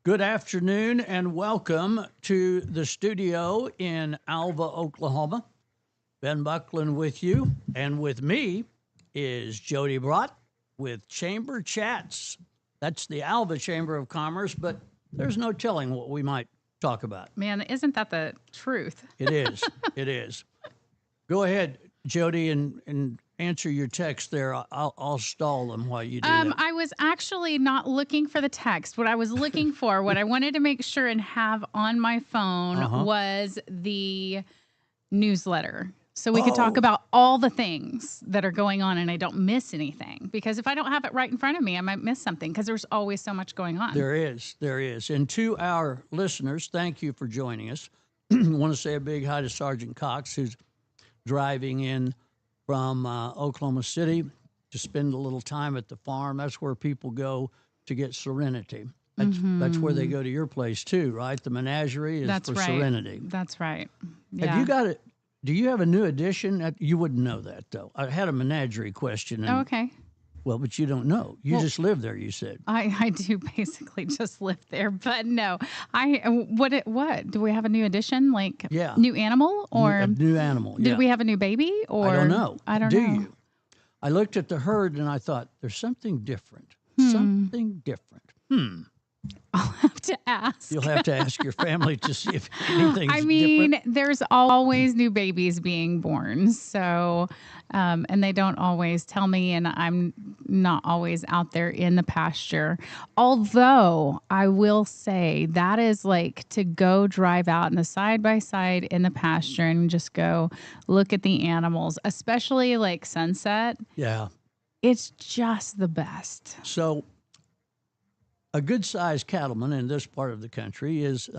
Good afternoon and welcome to the studio in Alva, Oklahoma. Ben Buckland with you, and with me is Jody Brott with Chamber Chats. That's the Alva Chamber of Commerce, but there's no telling what we might talk about. Man, isn't that the truth? It is. It is. Go ahead, Jody, and answer your text there. I'll stall them while you do that. I was actually not looking for the text. What I was looking for, what I wanted to make sure and have on my phone was the newsletter. So we could talk about all the things that are going on and I don't miss anything. Because if I don't have it right in front of me, I might miss something because there's always so much going on. There is. There is. And to our listeners, thank you for joining us. I want to say a big hi to Sergeant Cox, who's driving in from Oklahoma City to spend a little time at the farm. That's where people go to get serenity. That's where they go to your place too, right? The menagerie is for serenity. That's right. Yeah. Have you got it? Do you have a new addition? You wouldn't know that though. I had a menagerie question. And, okay. Well, but you don't know. You just live there, you said. I do basically just live there, but no. What? Do we have a new addition? Like new animal or a new animal? Yeah. Did we have a new baby or I don't know. I don't know. Do you? I looked at the herd and I thought there's something different. Something different. I'll have to ask. You'll have to ask your family to see if anything's different. There's always new babies being born. So, and they don't always tell me, and I'm not always out there in the pasture. Although I will say that is like to go drive out in the side-by-side in the pasture and just go look at the animals, especially like sunset. Yeah. It's just the best. So, a good-sized cattleman in this part of the country is,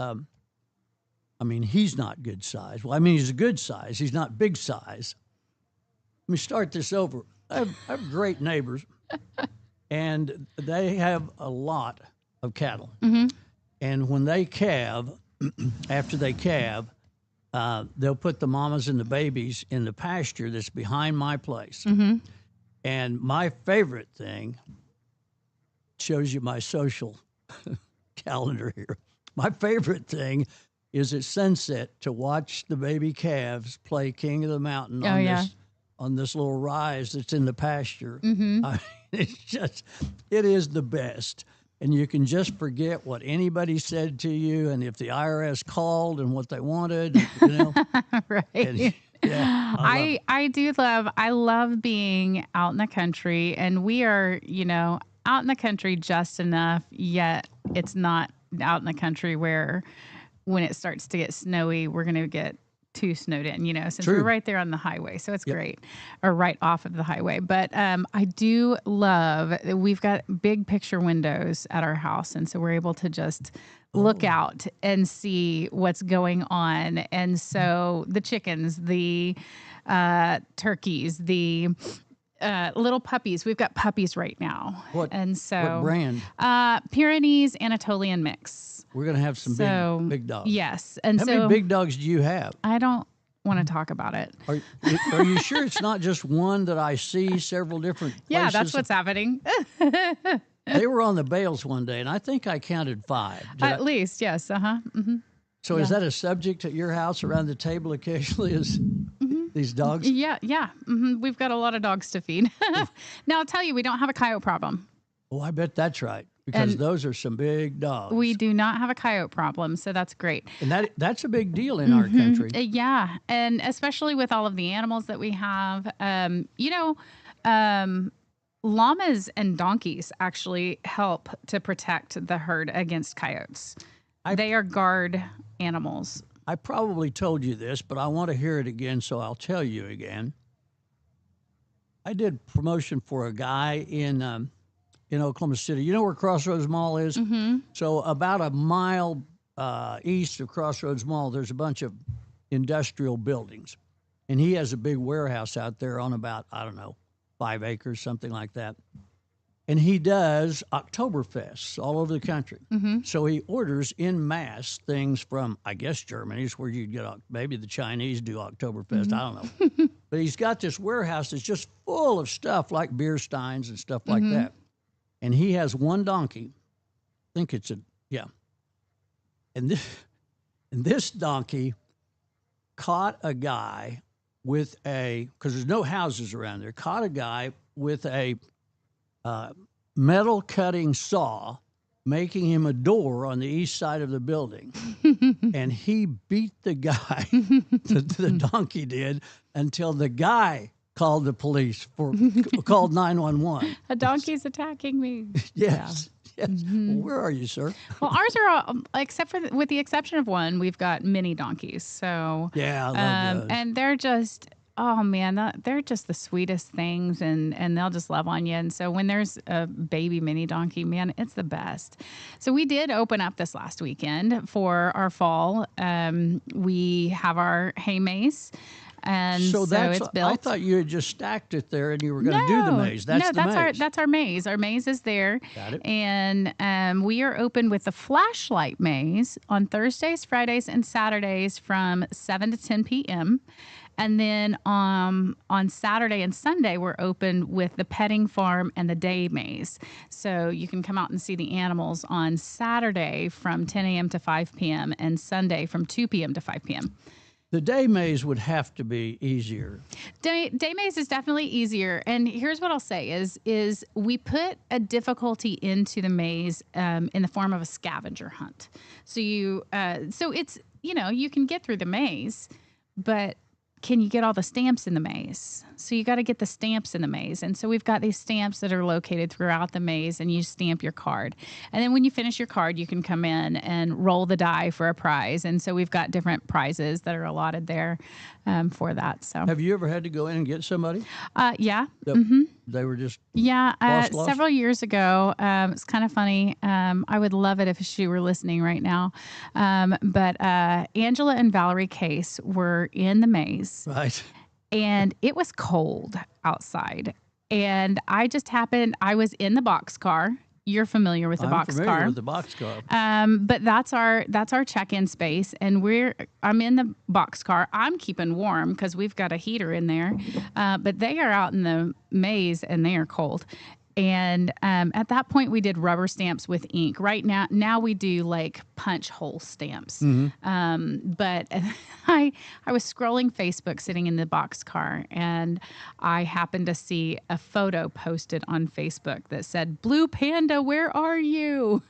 he's not good size. Well, he's a good size. He's not big size. Let me start this over. I have great neighbors, and they have a lot of cattle. And when they calve, after they calve, they'll put the mamas and the babies in the pasture that's behind my place. And my favorite thing shows you my social calendar here. My favorite thing is at sunset to watch the baby calves play King of the Mountain on this little rise that's in the pasture. It is the best. And you can just forget what anybody said to you and if the IRS called and what they wanted, Right. And, I love being out in the country, and we are, out in the country just enough, yet it's not out in the country where when it starts to get snowy, we're going to get too snowed in, since we're right there on the highway. So it's great, or right off of the highway. But I do love that we've got big picture windows at our house. And so we're able to just look out and see what's going on. And so the chickens, the turkeys, the little puppies. We've got puppies right now. What brand? Pyrenees Anatolian mix. We're going to have some big dogs. Yes. And How many big dogs do you have? I don't want to talk about it. Are you sure it's not just one that I see several different places? Yeah, that's what's happening. They were on the bales one day, and I think I counted 5. At least, yes. So is that a subject at your house around the table occasionally? Is these dogs? Yeah. We've got a lot of dogs to feed. Now, I'll tell you, we don't have a coyote problem. Oh, I bet that's right, because those are some big dogs. We do not have a coyote problem, so that's great. And that's a big deal in our country. Yeah, and especially with all of the animals that we have. Llamas and donkeys actually help to protect the herd against coyotes. They are guard animals. I probably told you this, but I want to hear it again, so I'll tell you again. I did promotion for a guy in Oklahoma City. You know where Crossroads Mall is? So about a mile east of Crossroads Mall, there's a bunch of industrial buildings. And he has a big warehouse out there on about, 5 acres, something like that. And he does Oktoberfests all over the country. So he orders en masse things from, I guess, Germany is where you'd get, maybe the Chinese do Oktoberfest, I don't know. But he's got this warehouse that's just full of stuff like beer steins and stuff like that. And he has one donkey. I think it's and this donkey caught a guy with because there's no houses around there, caught a guy with a metal cutting saw, making him a door on the east side of the building. And he beat the guy, the donkey did, until the guy called the police called 911. A donkey's attacking me. Yes. Yes. Well, where are you, sir? Well, ours are all, except for with the exception of one, we've got mini donkeys. So Yeah, I love those. and they're just, oh man, they're just the sweetest things, and they'll just love on you. And so when there's a baby mini donkey, man, it's the best. So we did open up this last weekend for our fall. We have our hay maze. And so it's built. I thought you had just stacked it there and you were going to do the maze. That's the maze. That's our maze. Our maze is there. Got it. And we are open with the flashlight maze on Thursdays, Fridays, and Saturdays from 7 to 10 p.m. And then on Saturday and Sunday, we're open with the petting farm and the day maze. So you can come out and see the animals on Saturday from 10 a.m. to 5 p.m. and Sunday from 2 p.m. to 5 p.m. The day maze would have to be easier. Day maze is definitely easier. And here's what I'll say is we put a difficulty into the maze in the form of a scavenger hunt. So so it's, you can get through the maze, but can you get all the stamps in the maze? So you got to get the stamps in the maze. And so we've got these stamps that are located throughout the maze, and you stamp your card. And then when you finish your card, you can come in and roll the die for a prize. And so we've got different prizes that are allotted there for that. So Have you ever had to go in and get somebody? Yeah. They were just Yeah, lost? several years ago. It's kind of funny. I would love it if she were listening right now. But Angela and Valerie Case were in the maze, right. and it was cold outside. And I was in the boxcar. You're familiar with the I'm boxcar. familiar with the boxcar. But that's our check-in space, and I'm in the boxcar. I'm keeping warm because we've got a heater in there, but they are out in the maze and they are cold. And at that point, we did rubber stamps with ink. Right now we do like punch hole stamps. But I was scrolling Facebook sitting in the boxcar, and I happened to see a photo posted on Facebook that said, "Blue Panda, where are you?"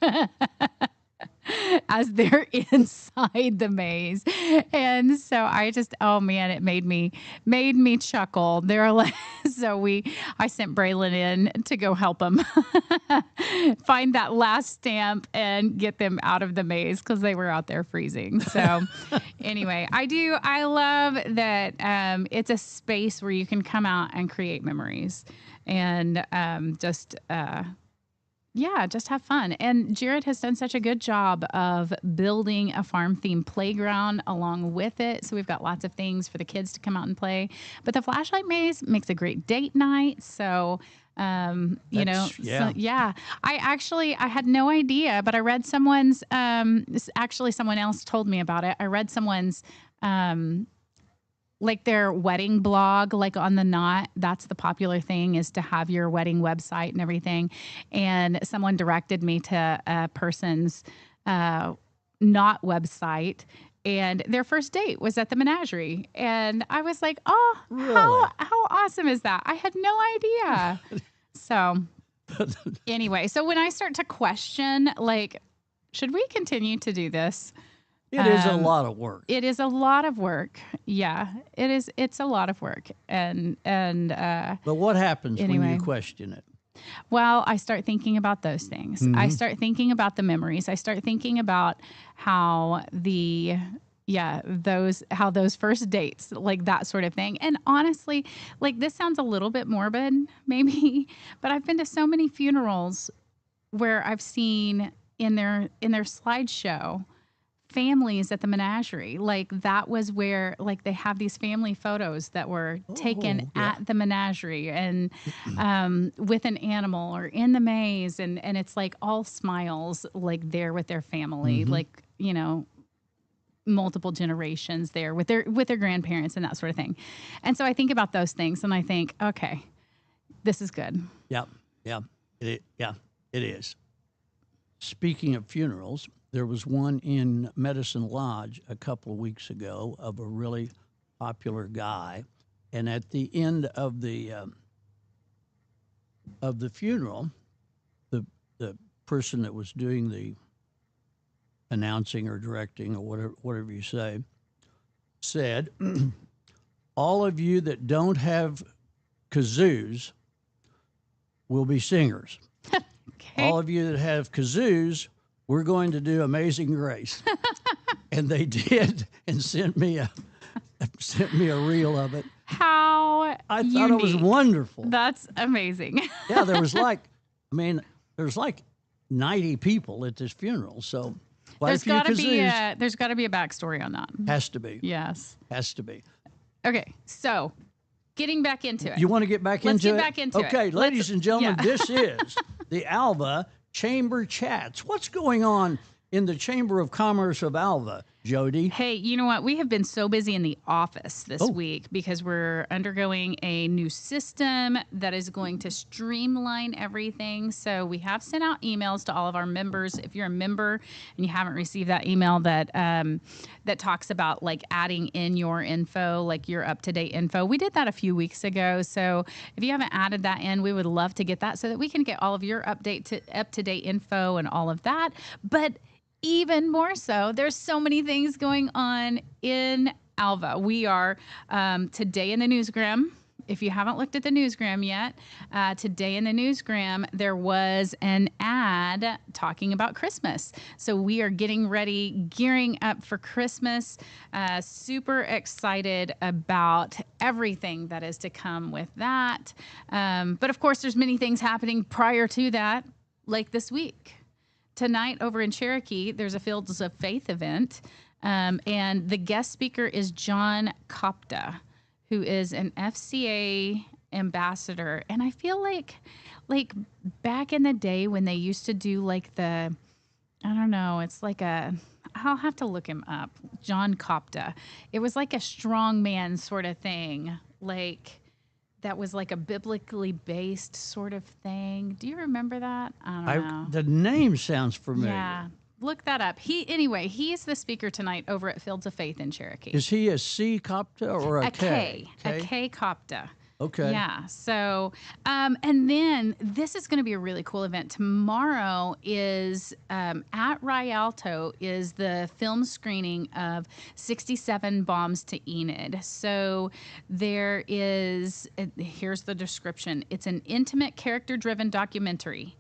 as they're inside the maze. And so I just, oh man, it made me chuckle. They're like, I sent Braylon in to go help them find that last stamp and get them out of the maze because they were out there freezing. So anyway, I love that it's a space where you can come out and create memories and just have fun. And Jared has done such a good job of building a farm-themed playground along with it. So we've got lots of things for the kids to come out and play. But the flashlight maze makes a great date night. So, I had no idea, but I read someone else told me about it. I read someone's, like their wedding blog, like on the Knot, that's the popular thing, is to have your wedding website and everything. And someone directed me to a person's Knot website, and their first date was at the menagerie. And I was like, oh, Really? how awesome is that? I had no idea. So anyway, so when I start to question, like, should we continue to do this? It is a lot of work. It is a lot of work. Yeah, it is. It's a lot of work. But what happens when anyway. you question it? Well, I start thinking about those things. I start thinking about the memories. I start thinking about how those first dates, like that sort of thing. And honestly, like, this sounds a little bit morbid, maybe, but I've been to so many funerals where I've seen in their slideshow families at the menagerie. Like, that was where, like, they have these family photos that were taken at the menagerie and with an animal or in the maze, and it's like all smiles, like they're with their family, like, multiple generations there with their grandparents and that sort of thing. And so I think about those things and I think, okay, this is good. Yeah, it is. Speaking of funerals, there was one in Medicine Lodge a couple of weeks ago of a really popular guy, and at the end of the funeral, the person that was doing the announcing or directing or whatever you say said, "All of you that don't have kazoos will be singers. Okay. All of you that have kazoos, we're going to do Amazing Grace." And they did, and sent me a reel of it. How I thought it was unique. wonderful. That's amazing. Yeah, there was like 90 people at this funeral, so quite There's a few got to be kazoos. there's got to be a backstory on that. Has to be. Yes. Has to be. Okay. So, getting back into it. You want to get back Let's into get it? back into it. Okay, ladies and gentlemen, yeah. this is the Alva Chamber Chats. What's going on in the Chamber of Commerce of Alva, Jody? Hey, you know what? We have been so busy in the office this Oh. week because we're undergoing a new system that is going to streamline everything. So we have sent out emails to all of our members. If you're a member and you haven't received that email that that talks about like adding in your info, like your up-to-date info, we did that a few weeks ago. So if you haven't added that in, we would love to get that so that we can get all of your up-to-date info and all of that. But even more so, there's so many things going on in Alva. We are today in the newsgram. If you haven't looked at the newsgram yet, today in the newsgram, there was an ad talking about Christmas. So we are getting ready, gearing up for Christmas. Super excited about everything that is to come with that. But of course, there's many things happening prior to that, like this week. Tonight over in Cherokee, there's a Fields of Faith event, and the guest speaker is John Kopta, who is an FCA ambassador. And I feel like back in the day when they used to do like I don't know, it's like I'll have to look him up, John Kopta. It was like a strongman sort of thing, like that was like a biblically based sort of thing. Do you remember that? I don't know. The name sounds familiar. Yeah. Look that up. He's the speaker tonight over at Fields of Faith in Cherokee. Is he a C Copta or a K? A K Kopta. Okay. Yeah. So, and then this is going to be a really cool event. Tomorrow is at Rialto is the film screening of 67 Bombs to Enid. So there is, here's the description. It's an intimate character-driven documentary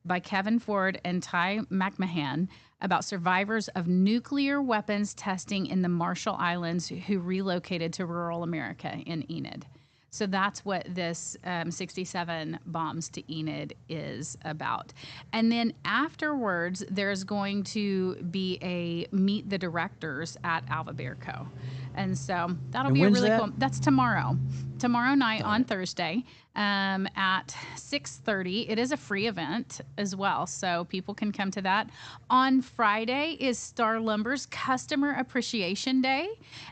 by Kevin Ford and Ty McMahon about survivors of nuclear weapons testing in the Marshall Islands who relocated to rural America in Enid. So that's what this 67 Bombs to Enid is about. And then afterwards, there's going to be a meet the directors at Alva Beer Co. And so that'll be a really cool. That's tomorrow. Tomorrow night on Thursday at 6:30. It is a free event as well, so people can come to that. On Friday is Star Lumber's Customer Appreciation Day,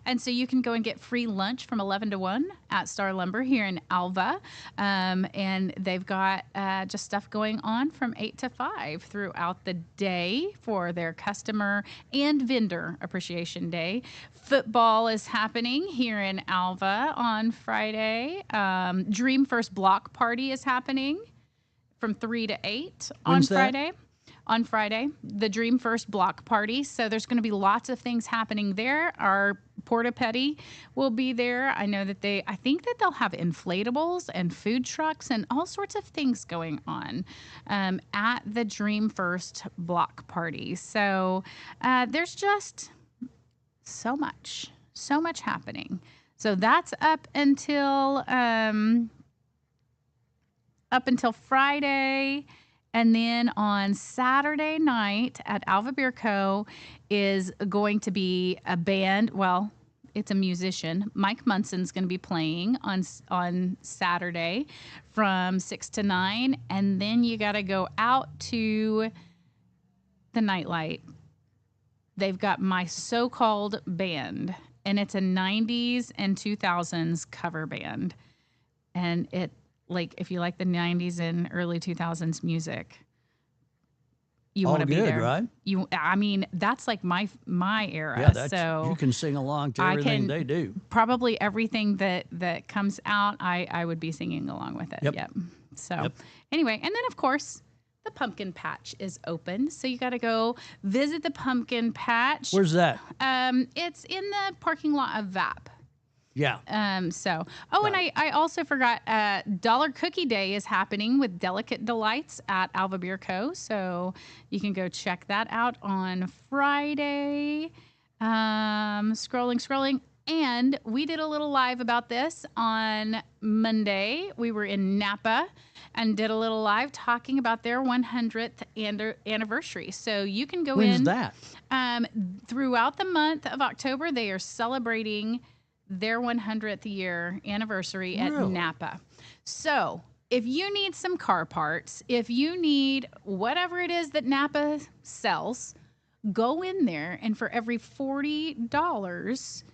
and so you can go and get free lunch from 11 to 1 at Star Lumber here in Alva. And they've got just stuff going on from 8 to 5 throughout the day for their Customer and Vendor Appreciation Day. Football is happening here in Alva on Friday. Dream First Block Party is happening from 3 to 8 on Friday. On Friday, the Dream First Block Party. So there's going to be lots of things happening there. Our Porta Petty will be there. I know that I think that they'll have inflatables and food trucks and all sorts of things going on at the Dream First Block Party. So there's just so much happening. So that's up until Friday. And then on Saturday night at Alva Beer Co. is going to be a band. Well, it's a musician. Mike Munson's going to be playing on Saturday from 6 to 9. And then you got to go out to the Nightlight. They've got My So-Called Band. And it's a 90s and 2000s cover band. And it, like, if you like the 90s and early 2000s music, you All want to be good, there. right? I mean, that's like my era. Yeah, that's so you can sing along to I everything can they do. probably everything that comes out, I would be singing along with it. Yep. So Yep. anyway, and then of course the pumpkin patch is open, so you got to go visit the pumpkin patch. Where's that? It's in the parking lot of VAP. Yeah. And Right. I also forgot, Dollar Cookie Day is happening with Delicate Delights at Alva Beer Co. So you can go check that out on Friday. Scrolling. And we did a little live about this on Monday. We were in Napa and did a little live talking about their 100th anniversary. So you can go When's in. that? Throughout the month of October, they are celebrating their 100th year anniversary at Really? Napa. So if you need some car parts, if you need whatever it is that Napa sells, go in there, and for every $40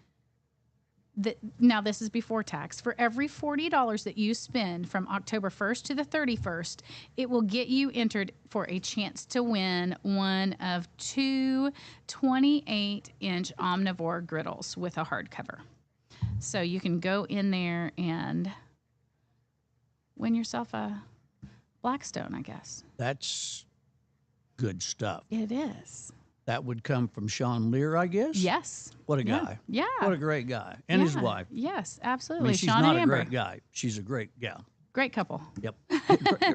now this is before tax, for every $40 that you spend from October 1st to the 31st, it will get you entered for a chance to win one of two 28-inch Omnivore griddles with a hardcover. So you can go in there and win yourself a Blackstone, I guess. That's good stuff. It is. That would come from Sean Lear, I guess. Yes. What a Yeah. guy. Yeah. What a great guy. And his Yeah. wife. Yes, I absolutely. mean, she's Sean not and a Amber. great guy. She's a great gal. Great couple. Yep.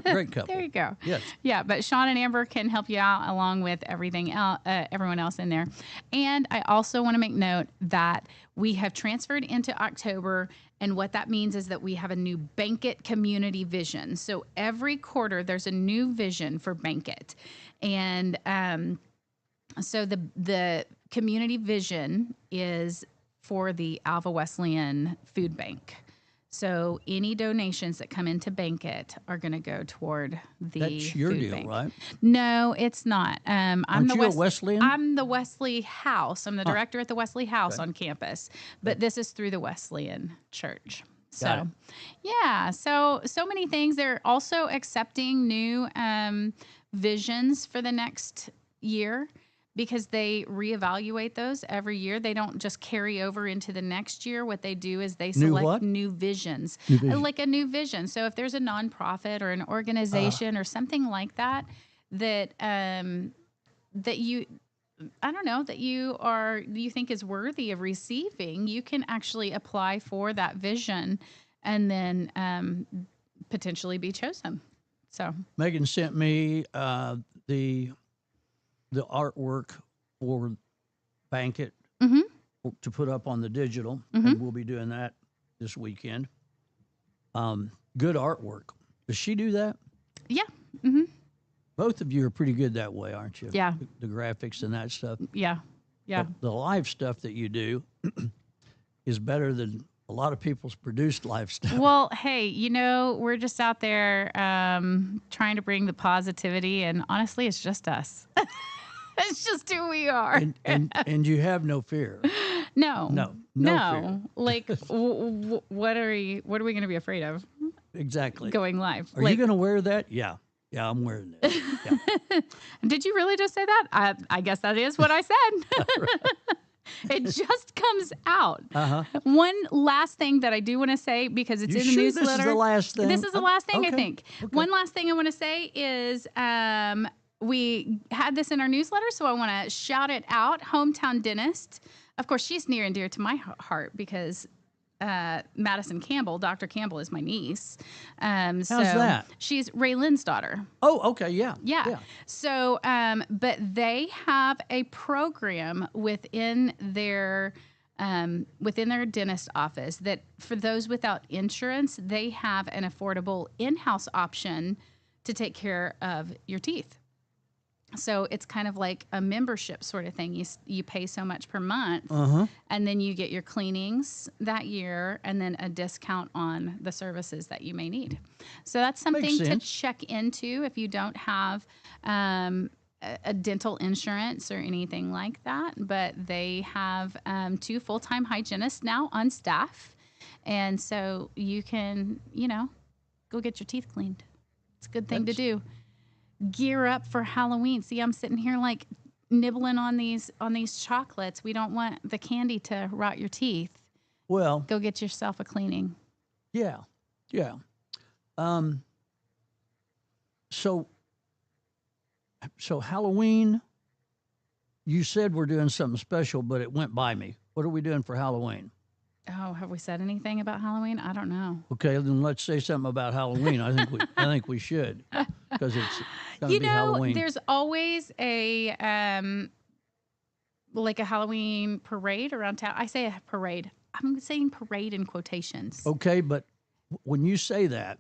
Great couple. There you go. Yes. Yeah, but Sean and Amber can help you out along with everything else, everyone else in there. And I also want to make note that we have transferred into October, and what that means is that we have a new Bankit community vision. So every quarter there's a new vision for Bankit, and so the community vision is for the Alva Wesleyan Food Bank. So any donations that come into Bankit are going to go toward the That's your food deal, bank. right? No, it's not. I'm Aren't the you a Wesleyan? I'm the Wesley House. I'm the director at the Wesley House on campus, but this is through the Wesleyan Church. Got it. Yeah, so many things. They're also accepting new visions for the next year, because they reevaluate those every year. They don't just carry over into the next year. What they do is they select what? new visions, New vision. like a new vision. So if there's a nonprofit or an organization or something like that, that you, I don't know, that you think is worthy of receiving, you can actually apply for that vision and then potentially be chosen. So Megan sent me the artwork for Bankit to put up on the digital, and we'll be doing that this weekend. Good artwork. Does she do that? yeah, Both of you are pretty good that way, aren't you? Yeah. The graphics and that stuff. yeah. The live stuff that you do is better than a lot of people's produced live stuff. Well, hey, we're just out there trying to bring the positivity, and honestly, it's just us. It's just who we are. And you have no fear. No fear. Like, what are we going to be afraid of Exactly. going live? Are you going to wear that? Yeah, I'm wearing it. Yeah. Did you really just say that? I guess that is what I said. It just comes out. One last thing that I do want to say, because it's You in the sure newsletter. this is the last thing? This is the last thing, I Okay. think. Okay. One last thing I want to say is we had this in our newsletter, so I want to shout it out. Hometown Dentist. Of course, she's near and dear to my heart because Madison Campbell, Dr. Campbell, is my niece. How's that? She's Ray Lynn's daughter. Oh, okay, yeah. Yeah. So, but they have a program within their dentist office that for those without insurance, they have an affordable in-house option to take care of your teeth. So it's kind of like a membership sort of thing. You pay so much per month, and then you get your cleanings that year, and then a discount on the services that you may need. So that's something Makes to sense. check into if you don't have a dental insurance or anything like that. But they have 2 full-time hygienists now on staff, and so you can go get your teeth cleaned. It's a good thing to do. gear up for Halloween. See, I'm sitting here like nibbling on these chocolates. We don't want the candy to rot your teeth. Well, Go get yourself a cleaning. yeah, yeah. Um, so Halloween, you said we're doing something special, but it went by me. What are we doing for Halloween? Oh, have we said anything about Halloween? I don't know. Okay, then let's say something about Halloween. I think we should, because it's going to be Halloween. There's always a like a Halloween parade around town. I say a parade. I'm saying parade in quotations. Okay, but when you say that,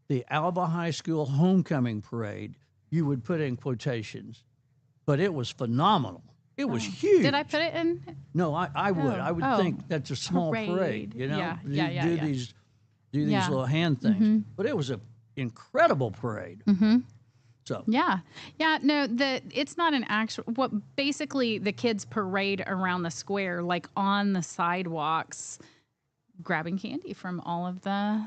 the Alva High School homecoming parade, you would put in quotations, but it was phenomenal. It was huge. Did I put it in? No, I would. I would think that's a small parade. You know, Yeah. do these little hand things. Mm-hmm. But it was an incredible parade. So Yeah. No, it's not an actual. What basically the kids parade around the square, like on the sidewalks, grabbing candy from all of the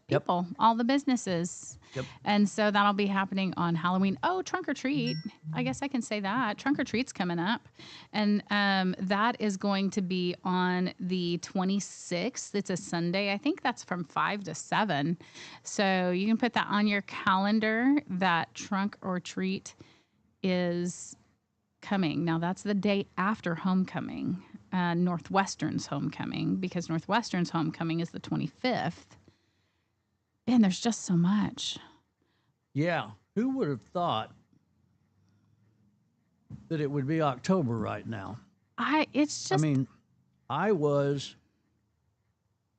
people, all the businesses. Yep. And so that'll be happening on Halloween. Oh, trunk or treat. I guess I can say that. Trunk or treat's coming up. And that is going to be on the 26th. It's a Sunday. I think that's from 5 to 7. So you can put that on your calendar that trunk or treat is coming. Now, that's the day after homecoming, Northwestern's homecoming, because Northwestern's homecoming is the 25th. And there's just so much. yeah, who would have thought that it would be October right now? It's just. I mean, I was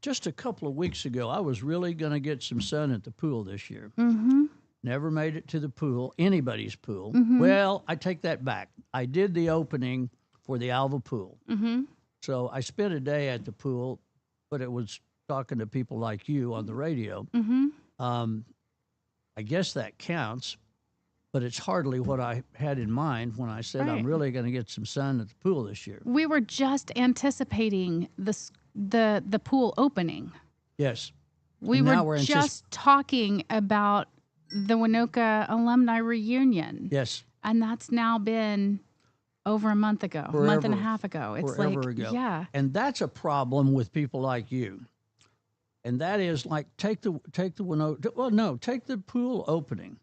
just a couple of weeks ago. I was really going to get some sun at the pool this year. Mm-hmm. Never made it to the pool, anybody's pool. Mm-hmm. Well, I take that back. I did the opening for the Alva pool. Mm-hmm. So I spent a day at the pool, but it was talking to people like you on the radio. Mm-hmm. I guess that counts, but it's hardly what I had in mind when I said I'm Right. really going to get some sun at the pool this year. We were just anticipating the pool opening. Yes. We And now were we're just talking about the Winoka alumni reunion. Yes. And that's now been over a month ago, a month and a Forever. half ago. It's Forever like, ago. yeah. And that's a problem with people like you. And that is like take the pool opening.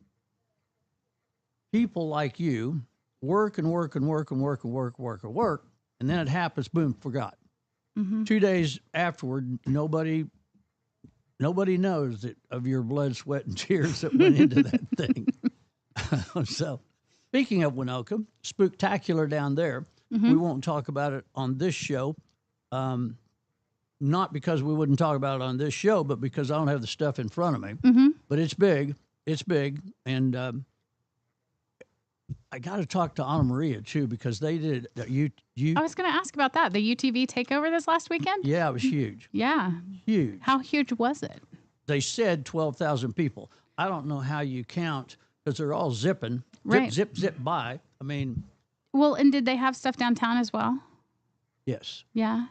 People like you work and work and work and work and work, work and work, and then it happens, boom, forgot. Mm-hmm. 2 days afterward, nobody knows that of your blood, sweat, and tears that went into that thing. So, speaking of Winoka, spooktacular down there. Mm-hmm. We won't talk about it on this show. Not because we wouldn't talk about it on this show, but because I don't have the stuff in front of me. Mm-hmm. But it's big. It's big. And I got to talk to Anna Maria, too, because they did. You. I was going to ask about that. The UTV takeover this last weekend? Yeah, it was huge. Yeah. Huge. How huge was it? They said 12,000 people. I don't know how you count because they're all zipping. Right. Zip, zip, zip by. I mean, Well, and did they have stuff downtown as well? yes. Yeah.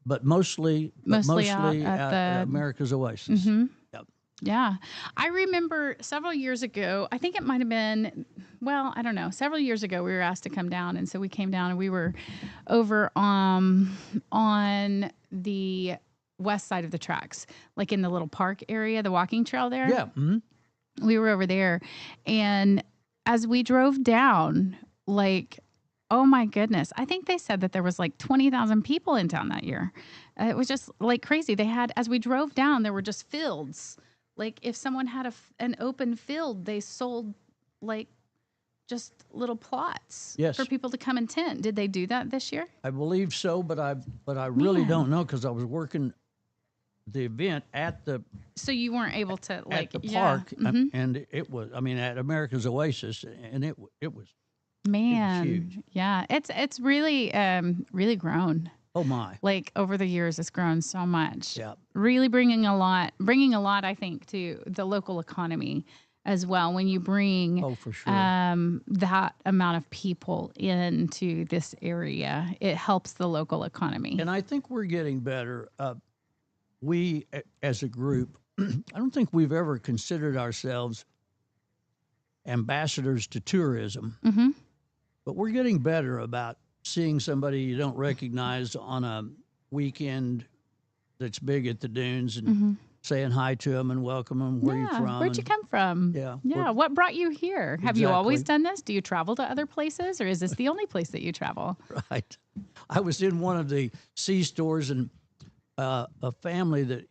But mostly out at the- America's Oasis. Mm-hmm. Yep. Yeah. I remember several years ago, I think it might have been, well, I don't know. Several years ago, we were asked to come down. And so we came down and we were over on the west side of the tracks, like in the little park area, the walking trail there. Yeah. Mm-hmm. We were over there. And as we drove down, like, oh my goodness, I think they said that there was like 20,000 people in town that year. It was just like crazy. They had, as we drove down, there were just fields. Like if someone had an open field, they sold like just little plots Yes. for people to come and tent. Did they do that this year? I believe so, but I really Man. don't know because I was working the event at the So you weren't able to like at the yeah. park, Mhm. and it was. I mean, at America's Oasis, and it was. Man, huge. yeah, it's really really grown. Oh my. Like over the years, it's grown so much. Yeah. Really bringing a lot, I think, to the local economy as well. When you bring Oh, for sure. that amount of people into this area, it helps the local economy. And I think we're getting better. We, as a group, I don't think we've ever considered ourselves ambassadors to tourism. Mm-hmm. But we're getting better about seeing somebody you don't recognize on a weekend that's big at the dunes and saying hi to them and welcome them. Where you from? Where'd you come from? Yeah. Yeah. What brought you here? Have you always Exactly. done this? Do you travel to other places, or is this the only place that you travel? Right. I was in one of the C-stores, and a family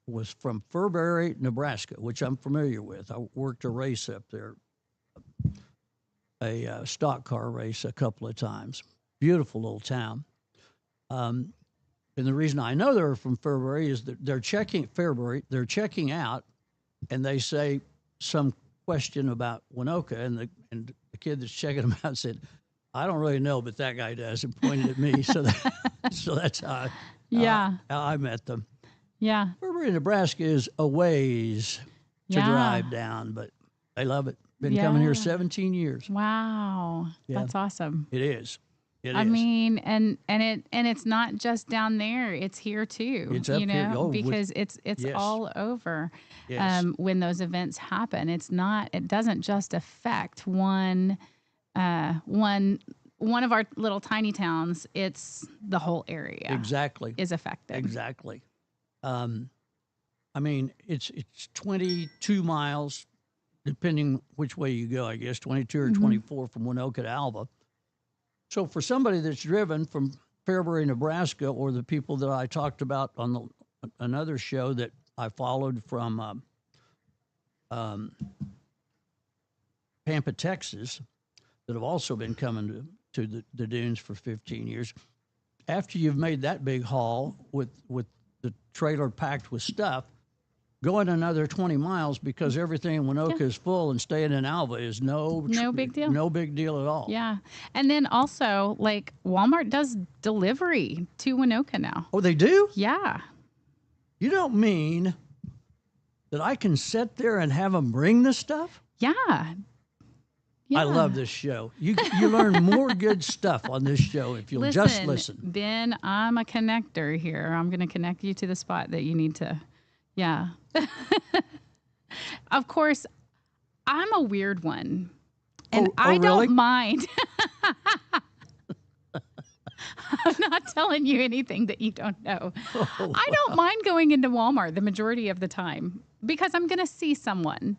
was from Furbury, Nebraska, which I'm familiar with. I worked a race up there, a stock car race a couple of times. Beautiful little town. And the reason I know they're from Furbury is that they're checking out, and they say some question about Winoka, and the kid that's checking them out said, "I don't really know, but that guy does," and pointed at me. So that's how I met them. Yeah. Furbury, Nebraska is a ways to Yeah. drive down, but I love it. Been coming here Yeah. 17 years. Wow. Yeah. That's awesome. It is. It I is. mean, and it's not just down there; it's here too. It's up you know, here. Oh, because it's yes. all over. Yes. When those events happen, it doesn't just affect one of our little tiny towns. It's the whole area Exactly. is affected. Exactly. I mean, it's 22 miles, depending which way you go, I guess, 22 or 24 from Winoka to Alva. So for somebody that's driven from Fairbury, Nebraska, or the people that I talked about on another show that I followed from Pampa, Texas, that have also been coming to the dunes for 15 years, after you've made that big haul with the trailer packed with stuff, going another 20 miles because everything in Winoka is full and staying in Alva is no big deal. No big deal at all. Yeah. And then also, like, Walmart does delivery to Winoka now. Oh, they do? Yeah. You don't mean that I can sit there and have them bring the stuff? Yeah. I love this show. You learn more good stuff on this show if you'll just listen. Ben, I'm a connector here. I'm going to connect you to the spot that you need to. Yeah. Of course, I'm a weird one. And I really? don't mind. I'm not telling you anything that you don't know. I don't mind going into Walmart the majority of the time because I'm going to see someone.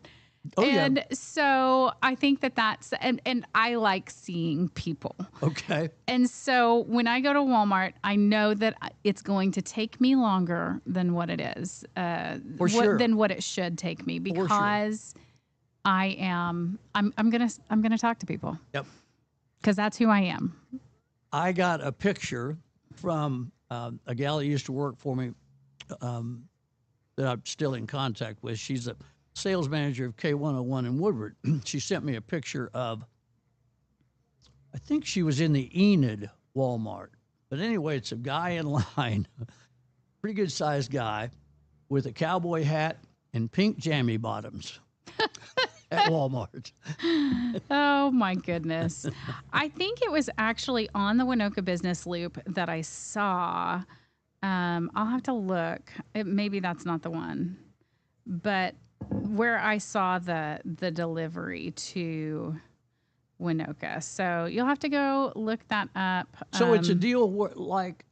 And so I think that's, and I like seeing people. Okay. And so when I go to Walmart, I know that it's going to take me longer than what it is, than what it should take me, because I'm gonna talk to people. Yep. Because that's who I am. I got a picture from a gal that used to work for me that I'm still in contact with. She's a sales manager of K101 in Woodward. She sent me a picture of, I think she was in the Enid Walmart. But anyway, it's a guy in line, pretty good sized guy, with a cowboy hat and pink jammy bottoms at Walmart. Oh my goodness. I think it was actually on the Winoka Business Loop that I saw. I'll have to look. Maybe that's not the one. But where I saw the delivery to Winoka. So you'll have to go look that up. So it's a deal like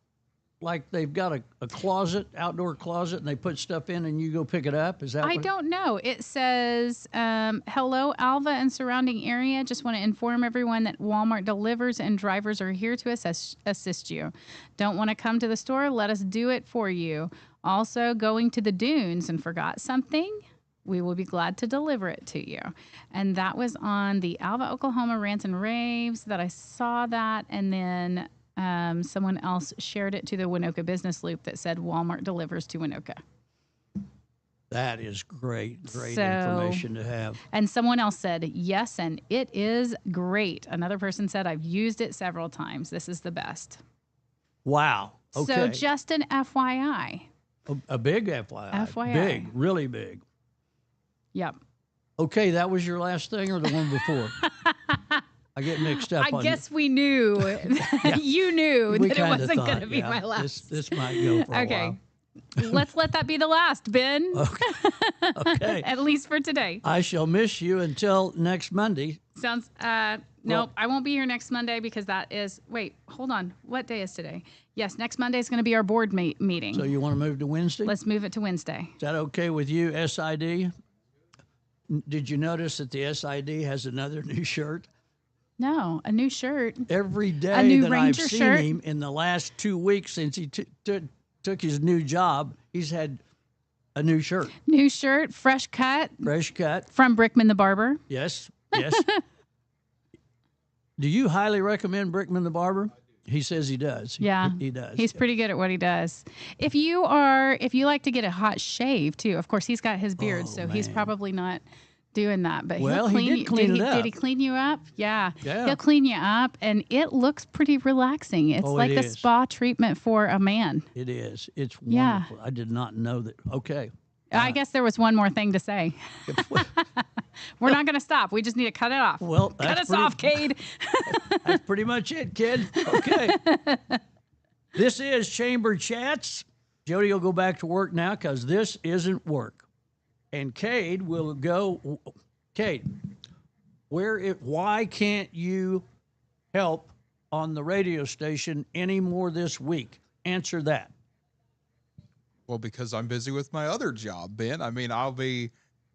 they've got a closet, outdoor closet, and they put stuff in and you go pick it up? Is that I don't know. It says, hello, Alva and surrounding area. Just want to inform everyone that Walmart delivers and drivers are here to assist you. Don't want to come to the store? Let us do it for you. Also, going to the dunes and forgot something? We will be glad to deliver it to you. And that was on the Alva, Oklahoma Rants and Raves that I saw that. And then someone else shared it to the Winoka Business Loop that said Walmart delivers to Winoka. That is great information to have. And someone else said, yes, and it is great. Another person said, I've used it several times. This is the best. Wow. Okay. So just an FYI. A big FYI. FYI. Big, really big. Yep. Okay, that was your last thing or the one before? I get mixed up. I guess we knew. You knew We that it kinda wasn't going thought, to be my last. This might go for a while. Let's let that be the last, Ben. Okay. At least for today. I shall miss you until next Monday. Sounds, nope, I won't be here next Monday because that is, wait, hold on. What day is today? Yes, next Monday is going to be our board meeting. So you want to move to Wednesday? Let's move it to Wednesday. Is that okay with you, SID? Did you notice that the SID has another new shirt? No, a new shirt. Every day new that Ranger I've seen shirt? him in the last 2 weeks since he took his new job, he's had a new shirt. New shirt, fresh cut Fresh cut. from Brickman the Barber. Yes, yes. Do you highly recommend Brickman the Barber? He says he does. Yeah, He does. He's pretty good at what he does. If you like to get a hot shave too, of course he's got his beard, so he's man. probably not doing that. But Well, he'll he clean did clean it up. Did he clean you up? Yeah. Yeah. He'll clean you up, and it looks pretty relaxing. It's Oh, like it a is. spa treatment for a man. It is. It's Yeah. wonderful. I did not know that. Okay. I guess there was one more thing to say. We're not going to stop. We just need to cut it off. Well, cut that's us pretty- off, Cade. That's pretty much it, kid. Okay. This is Chamber Chats. Jody will go back to work now because this isn't work. And Cade will go. Cade, why can't you help on the radio station anymore this week? Answer that. Well, because I'm busy with my other job, Ben. I mean, I'll be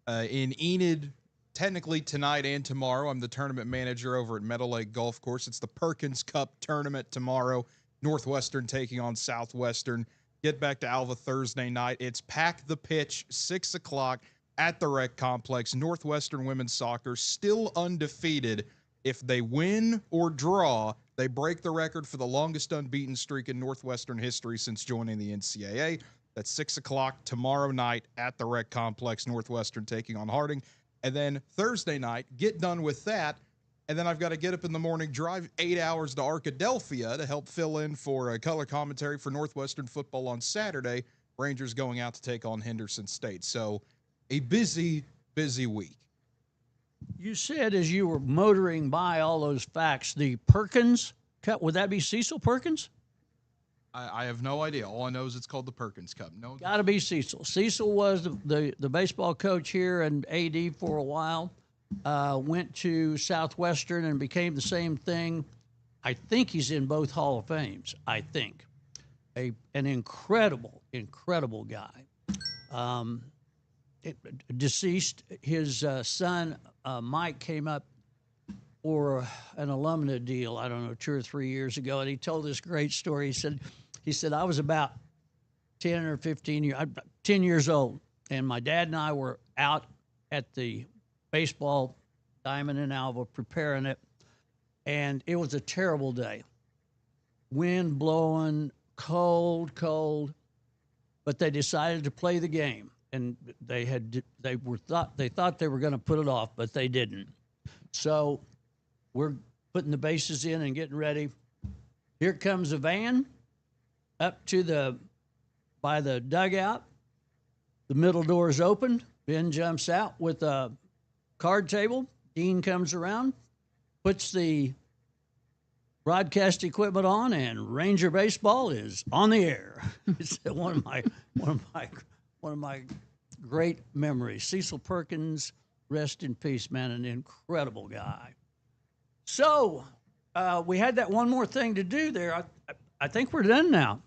in Enid technically tonight and tomorrow. I'm the tournament manager over at Meadow Lake Golf Course. It's the Perkins Cup tournament tomorrow. Northwestern taking on Southwestern. Get back to Alva Thursday night. It's Pack the Pitch, 6 o'clock at the Rec Complex. Northwestern women's soccer still undefeated. If they win or draw, they break the record for the longest unbeaten streak in Northwestern history since joining the NCAA. That's 6 o'clock tomorrow night at the Rec Complex, Northwestern taking on Harding. And then Thursday night, get done with that. And then I've got to get up in the morning, drive 8 hours to Arkadelphia to help fill in for a color commentary for Northwestern football on Saturday. Rangers going out to take on Henderson State. So a busy, busy week. You said as you were motoring by all those facts, the Perkins Cup, would that be Cecil Perkins? I have no idea. All I know is it's called the Perkins Cup. No, Got to be Cecil. Cecil was the baseball coach here and AD for a while. Went to Southwestern and became the same thing. I think he's in both Hall of Fames. I think an incredible guy. Deceased. His son Mike came up for an alumna deal. I don't know, 2 or 3 years ago, and he told this great story. He said I was about 10 or 15 years, 10 years old, and my dad and I were out at the baseball diamond in Alva preparing it, and it was a terrible day. Wind blowing, cold, but they decided to play the game, and they thought they were going to put it off, but they didn't. So we're putting the bases in and getting ready. Here comes a van up by the dugout. The middle door is open. Ben jumps out with a card table. Dean comes around, puts the broadcast equipment on, and Ranger baseball is on the air. It's one of my great memories. Cecil Perkins, rest in peace, man, an incredible guy. So we had that one more thing to do there. I think we're done now.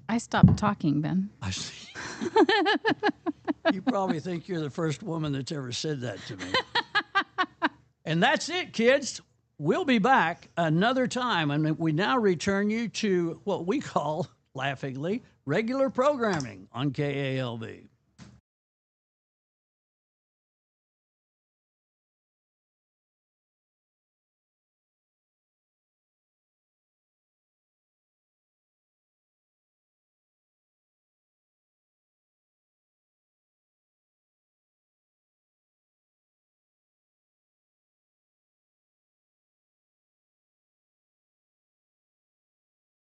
I stopped talking, Ben. I see. You probably think you're the first woman that's ever said that to me. And that's it, kids. We'll be back another time, and we now return you to what we call, laughingly, regular programming on KALV.